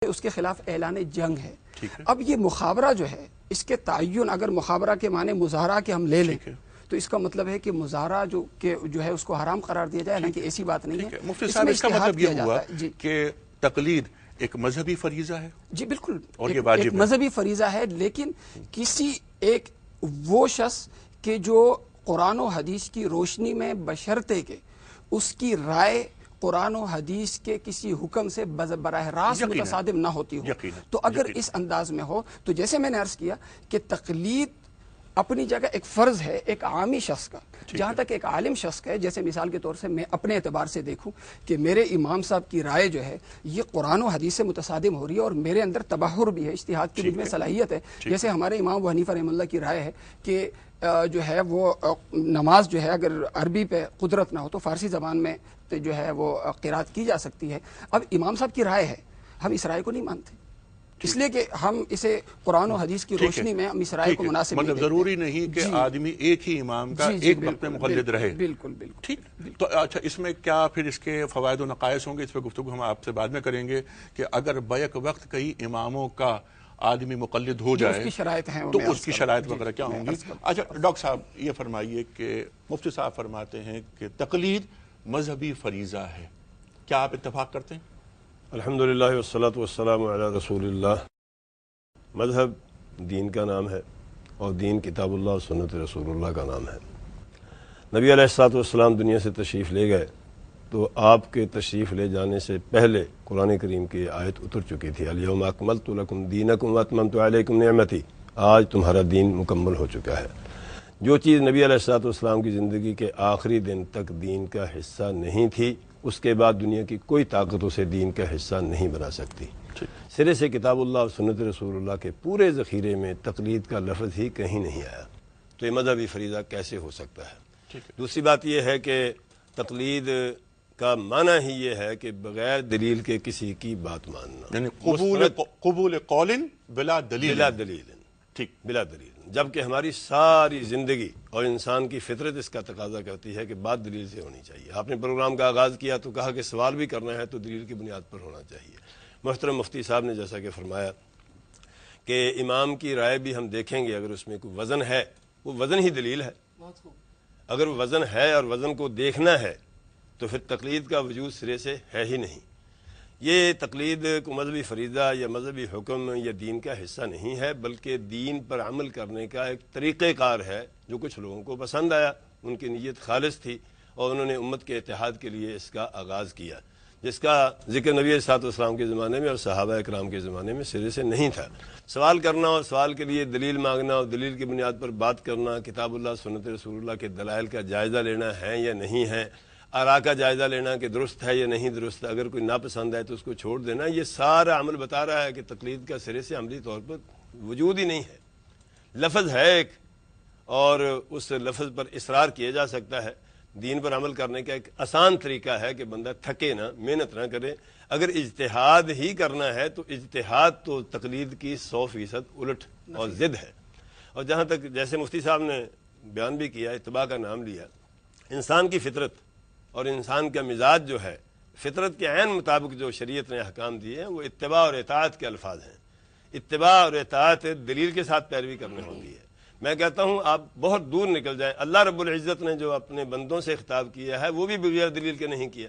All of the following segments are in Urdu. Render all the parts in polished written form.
اس کے خلاف اعلان جنگ ہے۔ اب یہ مخابرہ جو ہے اس کے تعین اگر مخابرہ کے معنی مظاہرہ کے ہم لے لیں تو اس کا مطلب ہے کہ مظاہرہ جو ہے اس کو حرام قرار دیا جائے، حالانکہ ایسی بات نہیں ہے۔ مفتی صاحب اس کا مطلب یہ ہوا کہ تقلید ایک مذہبی فریضہ ہے؟ جی بالکل، اور یہ واجب ایک مذہبی فریضہ ہے، لیکن کسی ایک وہ شخص کہ جو قرآن و حدیث کی روشنی میں بشرطے کہ اس کی رائے قرآن و حدیث کے کسی حکم سے براہ راست متصادم نہ ہوتی ہو، تو اگر اس انداز میں ہو تو جیسے میں نے عرض کیا کہ تقلید اپنی جگہ ایک فرض ہے ایک عامی شخص کا، جہاں تک ایک عالم شخص کا ہے، جیسے مثال کے طور سے میں اپنے اعتبار سے دیکھوں کہ میرے امام صاحب کی رائے جو ہے یہ قرآن و حدیث سے متصادم ہو رہی ہے اور میرے اندر تبحر بھی ہے، اجتہاد کی مجھ میں صلاحیت ہے، جیسے ہمارے امام ابو حنیفہ رحمہ اللہ کی رائے ہے کہ جو ہے وہ نماز جو ہے اگر عربی پہ قدرت نہ ہو تو فارسی زبان میں جو ہے وہ قرات کی جا سکتی ہے۔ اب امام صاحب کی رائے ہے، ہم اس رائے کو نہیں مانتے، اس لیے کہ ہم اسے قرآن و حدیث کی روشنی میں ہم اس رائے کو مناسب مطلب ضروری نہیں کہ آدمی ایک ہی امام کا ایک وقت میں مقلد رہے۔ بالکل بالکل ٹھیک، تو اچھا اس میں کیا پھر اس کے فوائد و نقائص ہوں گے؟ اس پہ گفتگو ہم آپ سے بعد میں کریں گے کہ اگر بیک وقت کئی اماموں کا آدمی مقلد ہو جائے اس کی شرائط ہیں تو اس کی شرائط وغیرہ کیا ہوں گی؟ اچھا ڈاکٹر صاحب یہ فرمائیے کہ مفتی صاحب فرماتے ہیں کہ تقلید مذہبی فریضہ ہے، کیا آپ اتفاق کرتے ہیں؟ الحمدللہ والصلاة والسلام علی رسول اللہ۔ مذہب دین کا نام ہے اور دین کتاب اللہ اور سنت رسول اللہ کا نام ہے۔ نبی علیہ الصلوۃ والسلام دنیا سے تشریف لے گئے تو آپ کے تشریف لے جانے سے پہلے قرآن کریم کی آیت اتر چکی تھی، الیوم اکملت لکم دینکم واتممت علیکم نعمتی، آج تمہارا دین مکمل ہو چکا ہے۔ جو چیز نبی علیہ الصلوۃ والسلام کی زندگی کے آخری دن تک دین کا حصہ نہیں تھی، اس کے بعد دنیا کی کوئی طاقت اسے دین کا حصہ نہیں بنا سکتی۔ سرے سے کتاب اللہ اور سنت رسول اللہ کے پورے ذخیرے میں تقلید کا لفظ ہی کہیں نہیں آیا، تو یہ مذہبی فریضہ کیسے ہو سکتا ہے؟ دوسری بات یہ ہے کہ تقلید کا معنی ہی یہ ہے کہ بغیر دلیل کے کسی کی بات ماننا، یعنی قبول قول بلا دلیل، بلا دلیل، ٹھیک، بلا دلیل، جبکہ ہماری ساری زندگی اور انسان کی فطرت اس کا تقاضا کرتی ہے کہ بات دلیل سے ہونی چاہیے۔ آپ نے پروگرام کا آغاز کیا تو کہا کہ سوال بھی کرنا ہے تو دلیل کی بنیاد پر ہونا چاہیے۔ محترم مفتی صاحب نے جیسا کہ فرمایا کہ امام کی رائے بھی ہم دیکھیں گے، اگر اس میں کوئی وزن ہے وہ وزن ہی دلیل ہے، اگر وزن ہے اور وزن کو دیکھنا ہے تو پھر تقلید کا وجود سرے سے ہے ہی نہیں۔ یہ تقلید کو مذہبی فریضہ یا مذہبی حکم یا دین کا حصہ نہیں ہے، بلکہ دین پر عمل کرنے کا ایک طریقہ کار ہے جو کچھ لوگوں کو پسند آیا، ان کی نیت خالص تھی اور انہوں نے امت کے اتحاد کے لیے اس کا آغاز کیا، جس کا ذکر نبی علیہ الصلوۃ والسلام کے زمانے میں اور صحابہ اکرام کے زمانے میں سرے سے نہیں تھا۔ سوال کرنا اور سوال کے لیے دلیل مانگنا اور دلیل کی بنیاد پر بات کرنا، کتاب اللہ سنت رسول اللہ کے دلائل کا جائزہ لینا ہے یا نہیں ہے، آراء کا جائزہ لینا کہ درست ہے یا نہیں درست، اگر کوئی ناپسند ہے تو اس کو چھوڑ دینا، یہ سارا عمل بتا رہا ہے کہ تقلید کا سرے سے عملی طور پر وجود ہی نہیں ہے۔ لفظ ہے ایک اور اس لفظ پر اصرار کیا جا سکتا ہے۔ دین پر عمل کرنے کا ایک آسان طریقہ ہے کہ بندہ تھکے نہ، محنت نہ کرے۔ اگر اجتہاد ہی کرنا ہے تو اجتہاد تو تقلید کی 100% الٹ اور ضد ہے۔ اور جہاں تک جیسے مفتی صاحب نے بیان بھی کیا، اتباع کا نام لیا، انسان کی فطرت اور انسان کا مزاج جو ہے، فطرت کے عین مطابق جو شریعت نے احکام دیے ہیں وہ اتباع اور اطاعت کے الفاظ ہیں۔ اتباع اور اطاعت دلیل کے ساتھ پیروی کرنے ہوتی ہے۔ میں کہتا ہوں آپ بہت دور نکل جائیں، اللہ رب العزت نے جو اپنے بندوں سے خطاب کیا ہے وہ بھی بغیر دلیل کے نہیں کیا۔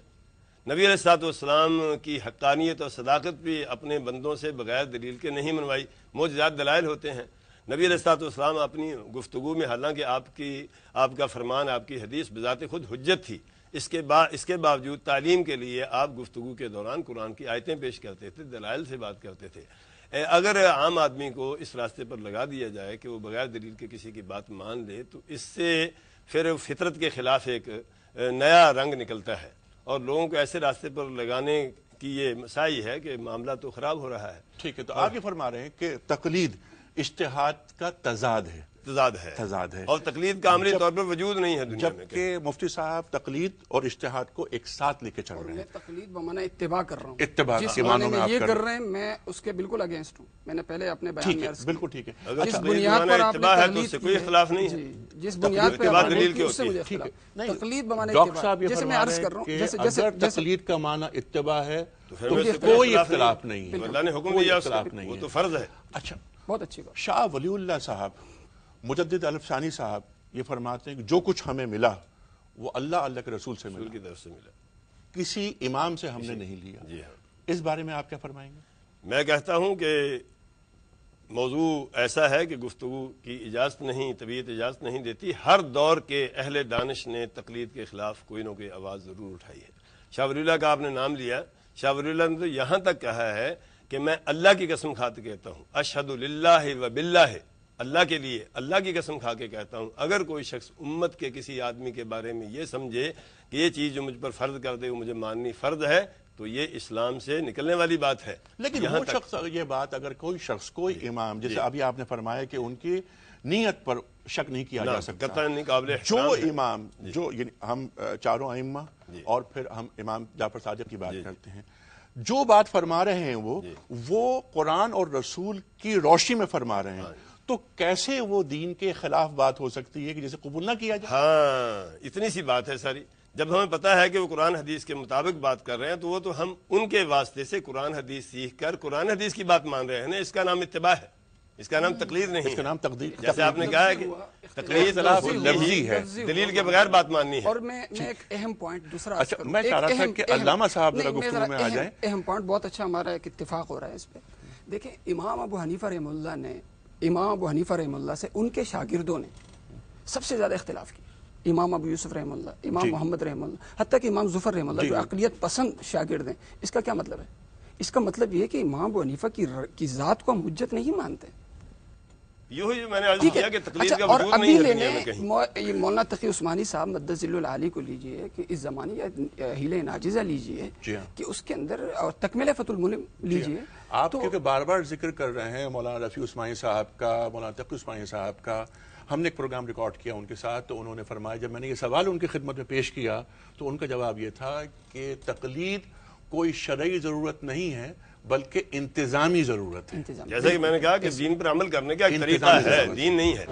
نبی علیہ الصلوۃ والسلام کی حقانیت اور صداقت بھی اپنے بندوں سے بغیر دلیل کے نہیں منوائی، معجزات دلائل ہوتے ہیں۔ نبی علیہ الصلوۃ والسلام اپنی گفتگو میں، حالانکہ آپ کا فرمان، آپ کی حدیث بذات خود حجت تھی، اس کے باوجود تعلیم کے لیے آپ گفتگو کے دوران قرآن کی آیتیں پیش کرتے تھے، دلائل سے بات کرتے تھے۔ اگر عام آدمی کو اس راستے پر لگا دیا جائے کہ وہ بغیر دلیل کے کسی کی بات مان لے تو اس سے پھر فطرت کے خلاف ایک نیا رنگ نکلتا ہے، اور لوگوں کو ایسے راستے پر لگانے کی یہ مساعی ہے کہ معاملہ تو خراب ہو رہا ہے۔ ٹھیک ہے، تو آپ یہ فرما رہے ہیں کہ تقلید اجتہاد کا تضاد ہے، اور تقلید کا عملی طور پر وجود نہیں ہے دنیا میں۔ جبکہ مفتی صاحب تقلید اور اجتہاد کو ایک ساتھ لے کے چل رہے ہیں۔ میں تقلید بمعنی اتباع کر رہا ہوں، اتباع جس کے معنوں میں آپ یہ کر رہے ہیں میں اس کے بالکل اگینسٹ ہوں۔ میں نے پہلے اپنے بیان میں عرض کیا، بالکل ٹھیک ہے، جس بنیاد پر آپ نے تقلید کی، کوئی اختلاف نہیں ہے، جس بنیاد پر آپ نے اس سے مجھے اختلاف۔ تقلید بمعنی ڈاکٹر صاحب یہ جیسے میں فرما عرض رہے کر رہا ہیں ہوں، کہ اگر تقلید کا معنی اتباع ہے تو پھر کوئی اختلاف نہیں ہے، اللہ نے حکم دیا وہ تو فرض ہے۔ اچھا، بہت اچھی بات۔ شاہ ولی اللہ صاحب مجدد الف ثانی صاحب یہ فرماتے ہیں کہ جو کچھ ہمیں ملا وہ اللہ کے رسول سے ملا، کی طرف سے ملا، کسی امام سے ہم نے نہیں لیا۔ جی ہاں، اس بارے میں آپ کیا فرمائیں گے؟ میں کہتا ہوں کہ موضوع ایسا ہے کہ گفتگو کی اجازت نہیں، طبیعت اجازت نہیں دیتی۔ ہر دور کے اہل دانش نے تقلید کے خلاف کوئی نہ کوئی آواز ضرور اٹھائی ہے۔ شاہ ولی اللہ کا آپ نے نام لیا، شاہ ولی اللہ نے تو یہاں تک کہا ہے کہ میں اللہ کی قسم کھا کے کہتا ہوں، اشہد للہ و باللہ، اللہ کے لیے اللہ کی قسم کھا کے کہتا ہوں، اگر کوئی شخص امت کے کسی آدمی کے بارے میں یہ سمجھے کہ یہ چیز جو مجھ پر فرض کر دے وہ مجھے ماننی فرض ہے تو یہ اسلام سے نکلنے والی بات ہے۔ لیکن وہ شخص، یہ بات اگر کوئی شخص، کوئی امام، جیسے ابھی آپ نے فرمایا کہ ان کی نیت پر شک نہیں کیا جا سکتا، قطعاً نہیں قابل جو احترام ہے۔ امام، جو یعنی ہم چاروں ائمہ اور پھر ہم امام جعفر صادق کی بات کرتے ہیں، جو بات فرما رہے ہیں وہ قرآن اور رسول کی روشنی میں فرما رہے ہیں، تو کیسے وہ دین کے خلاف بات ہو سکتی ہے کہ جسے قبول نہ کیا جائے؟ ہاں، اتنی سی بات ہے ساری۔ جب ہمیں پتہ ہے کہ وہ قرآن حدیث کے مطابق بات کر رہے ہیں تو وہ تو ہم ان کے واسطے سے قرآن حدیث سیکھ کر قرآن حدیث کی بات مان رہے ہیں نا، اس کا نام اتباع ہے، اس کا نام تقلید نہیں ہے، اس کا نام تقلید، جیسے آپ نے کہا ہے کہ تقلید لفظی ہے، دلیل کے بغیر بات ماننی ہے۔ اور میں ایک اہم پوائنٹ دوسرا، اچھا میں چاہ رہا تھا کہ علامہ صاحب ذرا گفتگو میں آ جائیں۔ اہم پوائنٹ بہت اچھا، ہمارا ایک اتفاق ہو رہا ہے اس پہ۔ دیکھیں، امام ابو حنیفہ رحمہ اللہ سے ان کے شاگردوں نے سب سے زیادہ اختلاف کیا۔ امام ابو یوسف رحمہ اللہ، امام محمد رحمہ اللہ، حتیٰ کہ امام ظفر رحمہ اللہ جو عقلیت پسند شاگرد ہیں۔ اس کا کیا مطلب ہے؟ اس کا مطلب یہ کہ امام ابو حنیفہ کی ذات کو ہم حجت نہیں مانتے۔ یہی میں نے عرض کیا کہ تقلید کا اور وجود ابھی نہیں ہے لینے دنیا میں کہیں۔ یہ مولانا تقی عثمانی صاحب مدث ذل العالی کو لیجئے کہ اس زمانے یا حیلہ ناجزہ لیجئے کہ اس کے اندر، اور تکملہ فتح الملم لیجئے۔ آپ کیونکہ بار بار ذکر کر رہے ہیں مولانا رفیع عثمانی صاحب کا، مولانا تقی عثمانی صاحب کا، ہم نے ایک پروگرام ریکارڈ کیا ان کے ساتھ، تو انہوں نے فرمایا، جب میں نے یہ سوال ان کی خدمت میں پیش کیا تو ان کا جواب یہ تھا کہ تقلید کوئی شرعی ضرورت نہیں ہے بلکہ انتظامی ضرورت ہے۔ جیسا کہ میں نے کہا کہ دین پر عمل کرنے کا ایک طریقہ ہے، دین نہیں ہے۔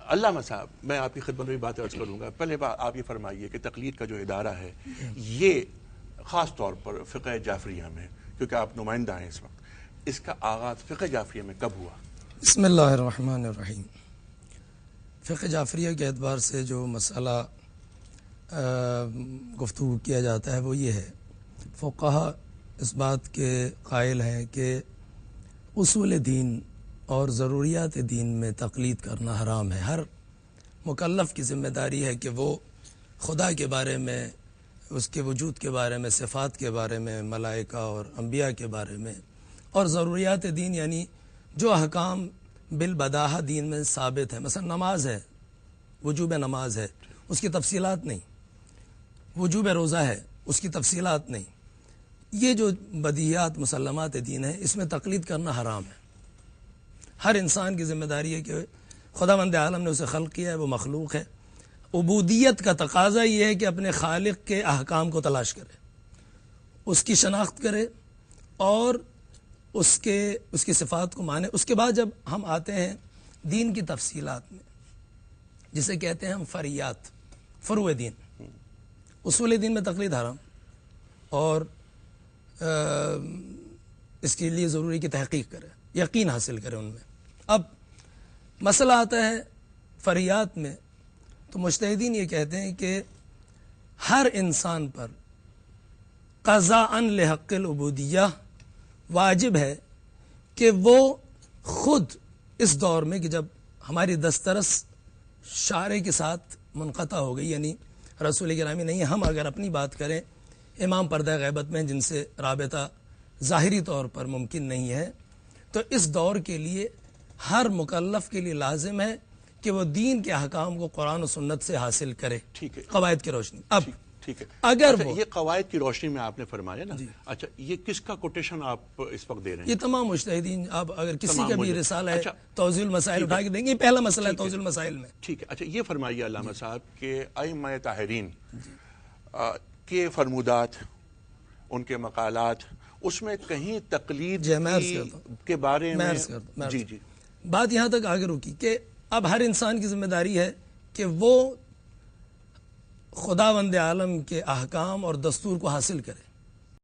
علامہ صاحب، میں آپ کی خدمت میں بات عرض کروں گا۔ پہلے آپ یہ فرمائیے کہ تقلید کا جو ادارہ ہے یہ خاص طور پر فقہ جعفریہ میں، کیونکہ آپ نمائندہ ہیں اس وقت، اس کا آغاز فقہ جعفریہ میں کب ہوا؟ بسم اللہ الرحمن الرحیم۔ فقہ جعفریہ کے اعتبار سے جو مسئلہ گفتگو کیا جاتا ہے وہ یہ ہے، فقہا اس بات کے قائل ہیں کہ اصول دین اور ضروریات دین میں تقلید کرنا حرام ہے۔ ہر مکلف کی ذمہ داری ہے کہ وہ خدا کے بارے میں، اس کے وجود کے بارے میں، صفات کے بارے میں، ملائکہ اور انبیاء کے بارے میں، اور ضروریات دین یعنی جو احکام بالبداہہ دین میں ثابت ہے، مثلا نماز ہے، وجوب نماز ہے، اس کی تفصیلات نہیں، وجوب روزہ ہے، اس کی تفصیلات نہیں، یہ جو بدیہیات مسلمات دین ہے اس میں تقلید کرنا حرام ہے۔ ہر انسان کی ذمہ داری ہے کہ خداوند عالم نے اسے خلق کیا ہے، وہ مخلوق ہے، عبودیت کا تقاضا یہ ہے کہ اپنے خالق کے احکام کو تلاش کرے، اس کی شناخت کرے اور اس کی صفات کو مانے۔ اس کے بعد جب ہم آتے ہیں دین کی تفصیلات میں، جسے کہتے ہیں ہم فریات، فروع دین، اصول دین میں تقلید حرام، اور اس کے لیے ضروری کہ تحقیق کرے، یقین حاصل کرے ان میں۔ اب مسئلہ آتا ہے فریات میں، تو مجتہدین یہ کہتے ہیں کہ ہر انسان پر قضاءً لحق العبودیہ واجب ہے کہ وہ خود اس دور میں کہ جب ہماری دسترس شارع کے ساتھ منقطع ہو گئی، یعنی رسول گرامی نہیں، ہم اگر اپنی بات کریں، امام پردہ غیبت میں جن سے رابطہ ظاہری طور پر ممکن نہیں ہے، تو اس دور کے لیے ہر مکلف کے لیے لازم ہے کہ وہ دین کے احکام کو قرآن و سنت سے حاصل کرے، ٹھیک ہے، قواعد کی روشنی۔ اب ٹھیک ہے، اگر اچھا یہ قواعد کی روشنی میں آپ نے فرمایا نا، اچھا یہ کس کا کوٹیشن آپ اس وقت دے رہے ہیں؟ یہ تمام مجتہدین، آپ اگر کسی کا بھی رسالہ ہے توضیح المسائل اٹھا کے دیں گے، یہ پہلا مسئلہ ہے توضیح المسائل میں۔ ٹھیک ہے، اچھا یہ فرمائیے علامہ صاحب کہ ائمہ طاہرین کے فرمودات، ان کے مقالات، اس میں کہیں تقلید کے بارے میں جی جی بات یہاں تک آگے رکی کہ اب ہر انسان کی ذمہ داری ہے کہ وہ خداوند عالم کے احکام اور دستور کو حاصل کرے.